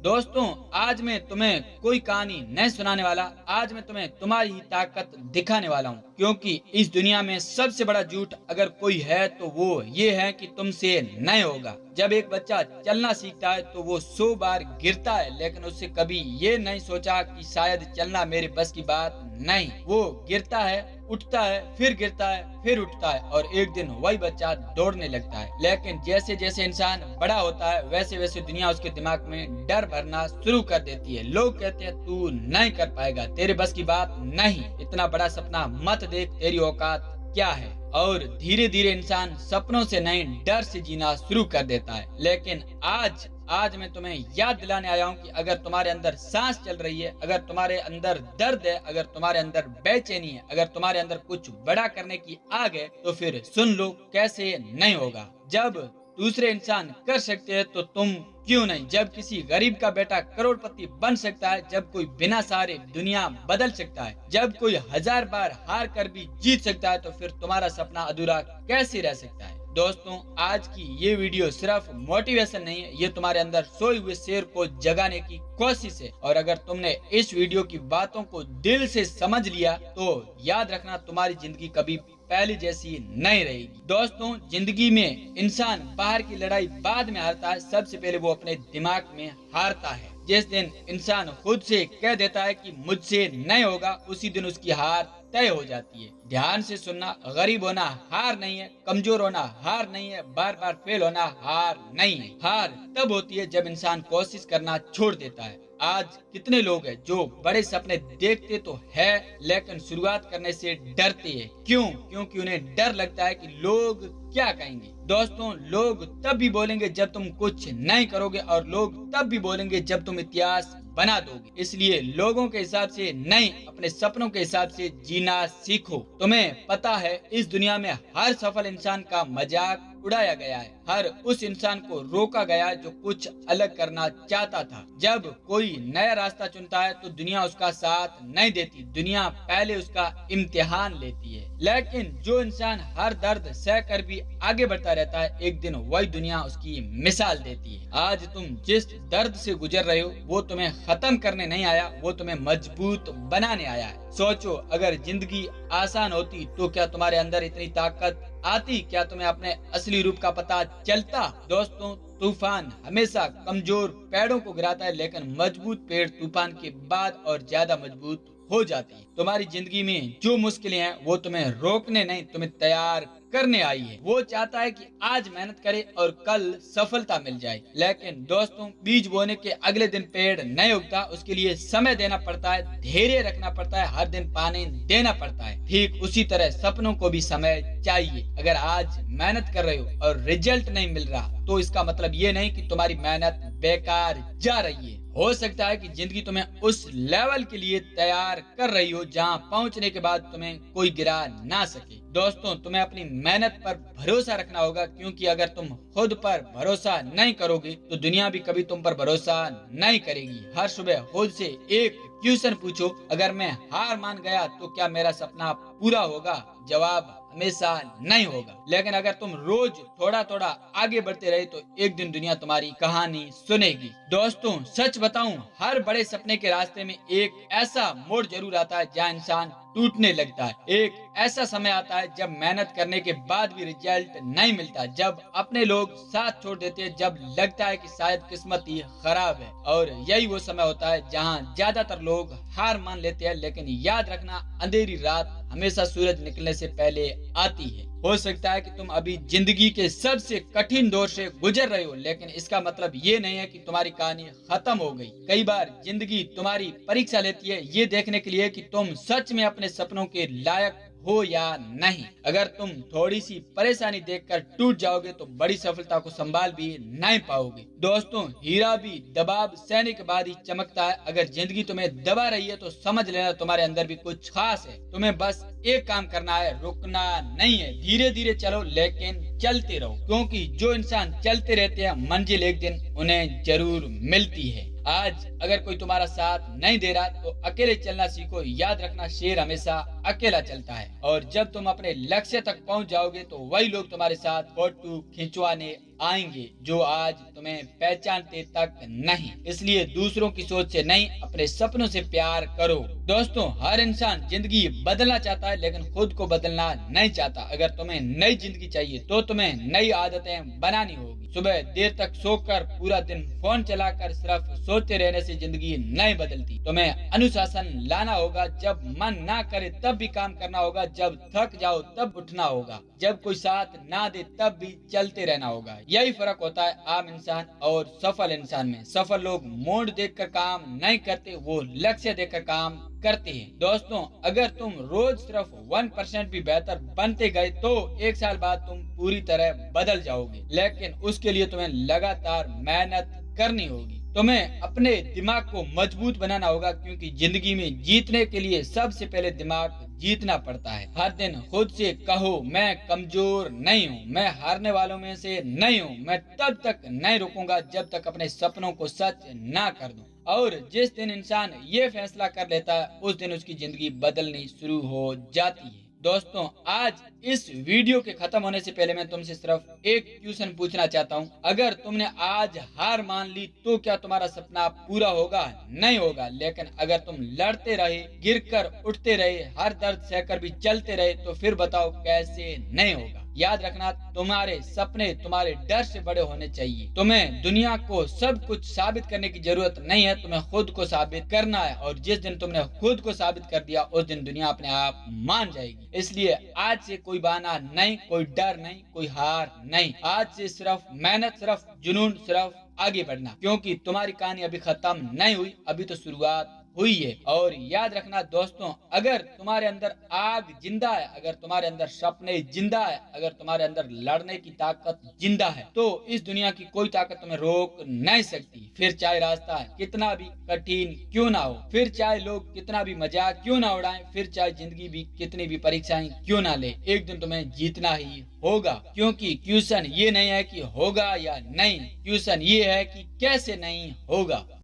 दोस्तों, आज मैं तुम्हें कोई कहानी नहीं सुनाने वाला। आज मैं तुम्हें तुम्हारी ही ताकत दिखाने वाला हूँ, क्योंकि इस दुनिया में सबसे बड़ा झूठ अगर कोई है तो वो ये है कि तुमसे नहीं होगा। जब एक बच्चा चलना सीखता है तो वो 100 बार गिरता है, लेकिन उससे कभी ये नहीं सोचा कि शायद चलना मेरे बस की बात नहीं। वो गिरता है, उठता है, फिर गिरता है, फिर उठता है और एक दिन वही बच्चा दौड़ने लगता है। लेकिन जैसे जैसे इंसान बड़ा होता है वैसे वैसे दुनिया उसके दिमाग में डर भरना शुरू कर देती है। लोग कहते हैं तू नहीं कर पाएगा, तेरे बस की बात नहीं, इतना बड़ा सपना मत देख, तेरी औकात क्या है। और धीरे धीरे इंसान सपनों से नहीं डर से जीना शुरू कर देता है। लेकिन आज आज मैं तुम्हें याद दिलाने आया हूँ कि अगर तुम्हारे अंदर सांस चल रही है, अगर तुम्हारे अंदर दर्द है, अगर तुम्हारे अंदर बेचैनी है, अगर तुम्हारे अंदर कुछ बड़ा करने की आग है, तो फिर सुन लो कैसे नहीं होगा। जब दूसरे इंसान कर सकते हैं तो तुम क्यों नहीं। जब किसी गरीब का बेटा करोड़पति बन सकता है, जब कोई बिना सहारे दुनिया बदल सकता है, जब कोई 1000 बार हार कर भी जीत सकता है, तो फिर तुम्हारा सपना अधूरा कैसे रह सकता है। दोस्तों, आज की ये वीडियो सिर्फ मोटिवेशन नहीं है, ये तुम्हारे अंदर सोए हुए शेर को जगाने की कोशिश है। और अगर तुमने इस वीडियो की बातों को दिल से समझ लिया तो याद रखना, तुम्हारी जिंदगी कभी पहले जैसी नहीं रहेगी। दोस्तों, जिंदगी में इंसान बाहर की लड़ाई बाद में हारता है, सबसे पहले वो अपने दिमाग में हारता है। जिस दिन इंसान खुद से कह देता है कि मुझसे नहीं होगा, उसी दिन उसकी हार तय हो जाती है। ध्यान से सुनना, गरीब होना हार नहीं है, कमजोर होना हार नहीं है, बार बार फेल होना हार नहीं है। हार तब होती है जब इंसान कोशिश करना छोड़ देता है। आज कितने लोग हैं जो बड़े सपने देखते तो है लेकिन शुरुआत करने से डरते हैं। क्यों? क्योंकि उन्हें डर लगता है कि लोग क्या कहेंगे। दोस्तों, लोग तब भी बोलेंगे जब तुम कुछ नहीं करोगे, और लोग तब भी बोलेंगे जब तुम इतिहास बना दोगे। इसलिए लोगों के हिसाब से नहीं, अपने सपनों के हिसाब से जीना सीखो। तुम्हें पता है इस दुनिया में हर सफल इंसान का मजाक उड़ाया गया है, हर उस इंसान को रोका गया है जो कुछ अलग करना चाहता था। जब कोई नया रास्ता चुनता है तो दुनिया उसका साथ नहीं देती, दुनिया पहले उसका इम्तिहान लेती है। लेकिन जो इंसान हर दर्द सह कर भी आगे बढ़ता रहता है, एक दिन वही दुनिया उसकी मिसाल देती है। आज तुम जिस दर्द से गुजर रहे हो वो तुम्हें खत्म करने नहीं आया, वो तुम्हें मजबूत बनाने आया है। सोचो, अगर जिंदगी आसान होती तो क्या तुम्हारे अंदर इतनी ताकत आती? क्या तुम्हें अपने असली रूप का पता चलता? दोस्तों, तूफान हमेशा कमजोर पेड़ों को गिराता है, लेकिन मजबूत पेड़ तूफान के बाद और ज्यादा मजबूत हो जाती है। तुम्हारी जिंदगी में जो मुश्किलें हैं वो तुम्हें रोकने नहीं, तुम्हें तैयार करने आई है। वो चाहता है कि आज मेहनत करे और कल सफलता मिल जाए। लेकिन दोस्तों, बीज बोने के अगले दिन पेड़ नहीं उगता, उसके लिए समय देना पड़ता है, धैर्य रखना पड़ता है, हर दिन पानी देना पड़ता है। ठीक उसी तरह सपनों को भी समय चाहिए। अगर आज मेहनत कर रहे हो और रिजल्ट नहीं मिल रहा तो इसका मतलब ये नहीं कि तुम्हारी मेहनत बेकार जा रही है। हो सकता है कि जिंदगी तुम्हें उस लेवल के लिए तैयार कर रही हो जहां पहुंचने के बाद तुम्हें कोई गिरा ना सके। दोस्तों, तुम्हें अपनी मेहनत पर भरोसा रखना होगा, क्योंकि अगर तुम खुद पर भरोसा नहीं करोगे तो दुनिया भी कभी तुम पर भरोसा नहीं करेगी। हर सुबह खुद से एक क्वेश्चन पूछो, अगर मैं हार मान गया तो क्या मेरा सपना पूरा होगा? जवाब हमेशा नहीं होगा। लेकिन अगर तुम रोज थोड़ा थोड़ा आगे बढ़ते रहे तो एक दिन दुनिया तुम्हारी कहानी सुनेगी। दोस्तों, सच बताऊं, हर बड़े सपने के रास्ते में एक ऐसा मोड़ जरूर आता है जहां इंसान टूटने लगता है। एक ऐसा समय आता है जब मेहनत करने के बाद भी रिजल्ट नहीं मिलता, जब अपने लोग साथ छोड़ देते हैं, जब लगता है कि शायद किस्मत ही खराब है। और यही वो समय होता है जहां ज्यादातर लोग हार मान लेते हैं। लेकिन याद रखना, अंधेरी रात हमेशा सूरज निकलने से पहले आती है। हो सकता है कि तुम अभी जिंदगी के सबसे कठिन दौर से गुजर रहे हो, लेकिन इसका मतलब ये नहीं है कि तुम्हारी कहानी खत्म हो गई। कई बार जिंदगी तुम्हारी परीक्षा लेती है, ये देखने के लिए कि तुम सच में अपने सपनों के लायक हो या नहीं। अगर तुम थोड़ी सी परेशानी देखकर टूट जाओगे तो बड़ी सफलता को संभाल भी नहीं पाओगे। दोस्तों, हीरा भी दबाव सहने के बाद ही चमकता है। अगर जिंदगी तुम्हें दबा रही है तो समझ लेना तुम्हारे अंदर भी कुछ खास है। तुम्हें बस एक काम करना है, रुकना नहीं है। धीरे धीरे चलो लेकिन चलते रहो, क्योंकि जो इंसान चलते रहते हैं मंजिल एक दिन उन्हें जरूर मिलती है। आज अगर कोई तुम्हारा साथ नहीं दे रहा तो अकेले चलना सीखो। याद रखना, शेर हमेशा अकेला चलता है और जब तुम अपने लक्ष्य तक पहुंच जाओगे तो वही लोग तुम्हारे साथ फोटो खिंचवाने आएंगे जो आज तुम्हें पहचानते तक नहीं। इसलिए दूसरों की सोच से नहीं, अपने सपनों से प्यार करो। दोस्तों, हर इंसान जिंदगी बदलना चाहता है लेकिन खुद को बदलना नहीं चाहता। अगर तुम्हें नई जिंदगी चाहिए तो तुम्हें नई आदतें बनानी होगी। सुबह देर तक सोकर पूरा दिन फोन चलाकर सिर्फ सोचते रहने से जिंदगी नहीं बदलती। तुम्हें अनुशासन लाना होगा, जब मन ना करे तब भी काम करना होगा, जब थक जाओ तब उठना होगा, जब कोई साथ ना दे तब भी चलते रहना होगा। यही फर्क होता है आम इंसान और सफल इंसान में। सफल लोग मोड देखकर काम नहीं करते, वो लक्ष्य देखकर काम करते हैं। दोस्तों, अगर तुम रोज सिर्फ 1% भी बेहतर बनते गए तो एक साल बाद तुम पूरी तरह बदल जाओगे। लेकिन उसके लिए तुम्हें लगातार मेहनत करनी होगी। तुम्हें अपने दिमाग को मजबूत बनाना होगा क्योंकि जिंदगी में जीतने के लिए सबसे पहले दिमाग जीतना पड़ता है। हर दिन खुद से कहो, मैं कमजोर नहीं हूँ, मैं हारने वालों में से नहीं हूँ, मैं तब तक नहीं रुकूंगा जब तक अपने सपनों को सच ना कर दूं। और जिस दिन इंसान ये फैसला कर लेता है उस दिन उसकी जिंदगी बदलनी शुरू हो जाती है। दोस्तों, आज इस वीडियो के खत्म होने से पहले मैं तुमसे सिर्फ एक क्वेश्चन पूछना चाहता हूँ। अगर तुमने आज हार मान ली तो क्या तुम्हारा सपना पूरा होगा? नहीं होगा। लेकिन अगर तुम लड़ते रहे, गिरकर उठते रहे, हर दर्द सहकर भी चलते रहे तो फिर बताओ कैसे नहीं होगा। याद रखना, तुम्हारे सपने तुम्हारे डर से बड़े होने चाहिए। तुम्हें दुनिया को सब कुछ साबित करने की जरूरत नहीं है, तुम्हें खुद को साबित करना है। और जिस दिन तुमने खुद को साबित कर दिया उस दिन दुनिया अपने आप मान जाएगी। इसलिए आज से कोई बहाना नहीं, कोई डर नहीं, कोई हार नहीं। आज से सिर्फ मेहनत, सिर्फ जुनून, सिर्फ आगे बढ़ना, क्योंकि तुम्हारी कहानी अभी खत्म नहीं हुई, अभी तो शुरुआत हुई है। और याद रखना दोस्तों, अगर तुम्हारे अंदर आग जिंदा है, अगर तुम्हारे अंदर सपने जिंदा है, अगर तुम्हारे अंदर लड़ने की ताकत जिंदा है तो इस दुनिया की कोई ताकत तुम्हें रोक नहीं सकती। फिर चाहे रास्ता कितना भी कठिन क्यों ना हो, फिर चाहे लोग कितना भी मजाक क्यों ना उड़ाएं, फिर चाहे जिंदगी भी कितनी भी परीक्षाएं क्यों ना ले, एक दिन तुम्हें जीतना ही होगा। क्योंकि क्वेश्चन ये नहीं है कि होगा या नहीं, क्वेश्चन ये है कि कैसे नहीं होगा।